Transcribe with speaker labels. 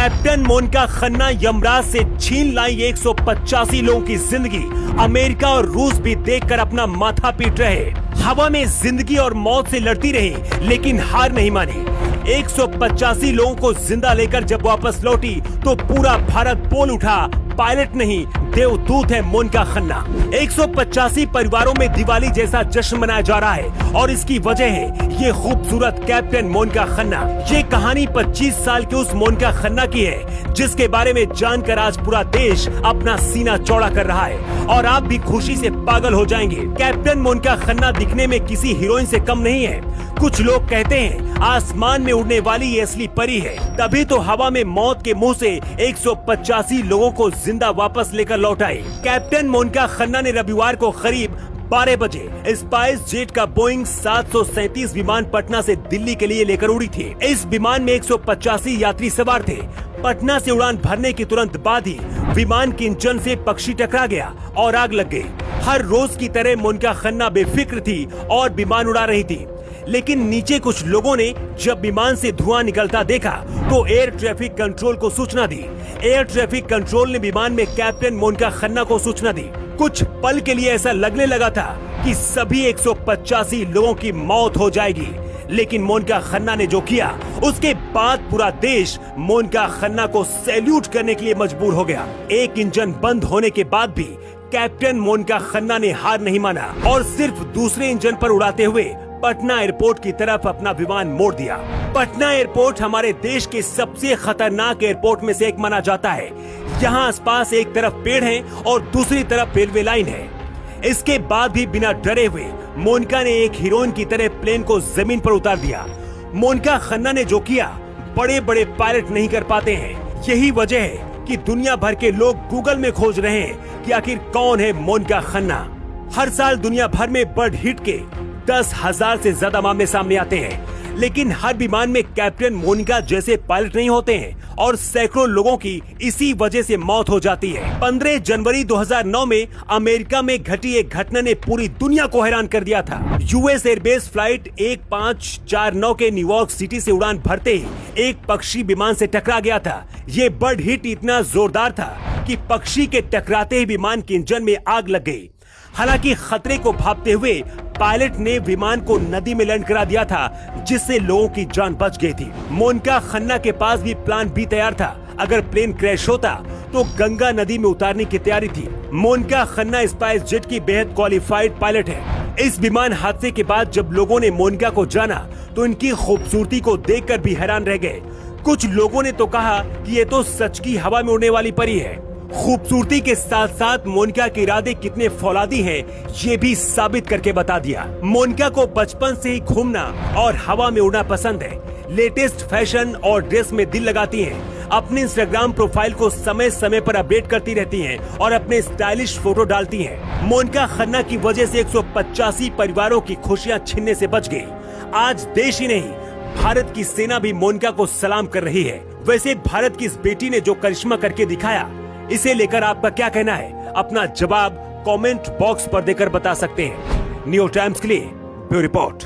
Speaker 1: Captain Monika Khanna Yamraj से छीन लाई 185 लोगों की जिंदगी। अमेरिका और रूस भी देखकर अपना माथा पीट रहे। हवा में जिंदगी और मौत से लड़ती रही लेकिन हार नहीं मानी। 185 लोगों को जिंदा लेकर जब वापस लौटी तो पूरा भारत बोल उठा, पायलट नहीं देवदूत है मोनिका खन्ना। 185 परिवारों में दिवाली जैसा जश्न मनाया जा रहा है और इसकी वजह है ये खूबसूरत कैप्टन मोनिका खन्ना। ये कहानी 25 साल की उस मोनिका खन्ना की है जिसके बारे में जानकर आज पूरा देश अपना सीना चौड़ा कर रहा है और आप भी खुशी से पागल हो जाएंगे। कैप्टन मोनिका खन्ना दिखने में किसी हीरोइन से कम नहीं है। कुछ लोग कहते हैं आसमान में उड़ने वाली ये असली परी है, तभी तो हवा में मौत के मुंह से 185 लोगों को जिंदा वापस लेकर लौट आई। कैप्टन मोनिका खन्ना ने रविवार को करीब 12 बजे स्पाइस जेट का बोइंग 737 विमान पटना से दिल्ली के लिए लेकर उड़ी थी। इस विमान में 185 यात्री सवार थे। पटना से उड़ान भरने के तुरंत बाद ही विमान के इंजन से पक्षी टकरा गया और आग लग गई। हर रोज की तरह मोनिका खन्ना बेफिक्र थी और विमान उड़ा रही थी, लेकिन नीचे कुछ लोगों ने जब विमान से धुआं निकलता देखा तो एयर ट्रैफिक कंट्रोल को सूचना दी। एयर ट्रैफिक कंट्रोल ने विमान में कैप्टन मोनिका खन्ना को सूचना दी। कुछ पल के लिए ऐसा लगने लगा था कि सभी 185 लोगों की मौत हो जाएगी, लेकिन मोनिका खन्ना ने जो किया उसके बाद पूरा देश मोनिका खन्ना को सैल्यूट करने के लिए मजबूर हो गया। एक इंजन बंद होने के बाद भी कैप्टन मोनिका खन्ना ने हार नहीं माना और सिर्फ दूसरे इंजन पर उड़ाते हुए पटना एयरपोर्ट की तरफ अपना विमान मोड़ दिया। पटना एयरपोर्ट हमारे देश के सबसे खतरनाक एयरपोर्ट में से एक माना जाता है। यहाँ आसपास एक तरफ पेड़ हैं और दूसरी तरफ रेलवे लाइन है। इसके बाद भी बिना डरे हुए मोनिका ने एक हीरोइन की तरह प्लेन को जमीन पर उतार दिया। मोनिका खन्ना ने जो किया बड़े बड़े पायलट नहीं कर पाते हैं। यही वजह है कि दुनिया भर के लोग गूगल में खोज रहे हैं कि आखिर कौन है मोनिका खन्ना। हर साल दुनिया भर में बर्ड हिट के 10,000 से ज्यादा मामले सामने आते हैं, लेकिन हर विमान में कैप्टन मोनिका जैसे पायलट नहीं होते हैं और सैकड़ों लोगों की इसी वजह से मौत हो जाती है। 15 जनवरी 2009 में अमेरिका में घटी एक घटना ने पूरी दुनिया को हैरान कर दिया था। यूएस एयरबेस फ्लाइट 1549 के न्यूयॉर्क सिटी से उड़ान भरते ही एक पक्षी विमान से टकरा गया था। ये बर्ड हिट इतना जोरदार था कि पक्षी के टकराते ही विमान के इंजन में आग लग गई। हालांकि खतरे को भांपते हुए पायलट ने विमान को नदी में लैंड करा दिया था, जिससे लोगों की जान बच गई थी। मोनिका खन्ना के पास भी प्लान बी तैयार था। अगर प्लेन क्रैश होता तो गंगा नदी में उतारने की तैयारी थी। मोनिका खन्ना स्पाइस जेट की बेहद क्वालिफाइड पायलट है। इस विमान हादसे के बाद जब लोगों ने मोनिका को जाना तो इनकी खूबसूरती को देखकर भी हैरान रह गए। कुछ लोगों ने तो कहा कि ये तो सच की हवा में उड़ने वाली परी है। खूबसूरती के साथ साथ मोनिका के इरादे कितने फौलादी हैं, ये भी साबित करके बता दिया। मोनिका को बचपन से ही घूमना और हवा में उड़ना पसंद है। लेटेस्ट फैशन और ड्रेस में दिल लगाती हैं। अपने इंस्टाग्राम प्रोफाइल को समय समय पर अपडेट करती रहती हैं और अपने स्टाइलिश फोटो डालती हैं। मोनिका खन्ना की वजह से 185 परिवारों की खुशियां छीनने से बच गई। आज देश ही नहीं, भारत की सेना भी मोनिका को सलाम कर रही है। वैसे भारत की इस बेटी ने जो करिश्मा करके दिखाया, इसे लेकर आपका क्या कहना है? अपना जवाब कमेंट बॉक्स पर देकर बता सकते हैं। न्यू टाइम्स के लिए ब्यूरो रिपोर्ट।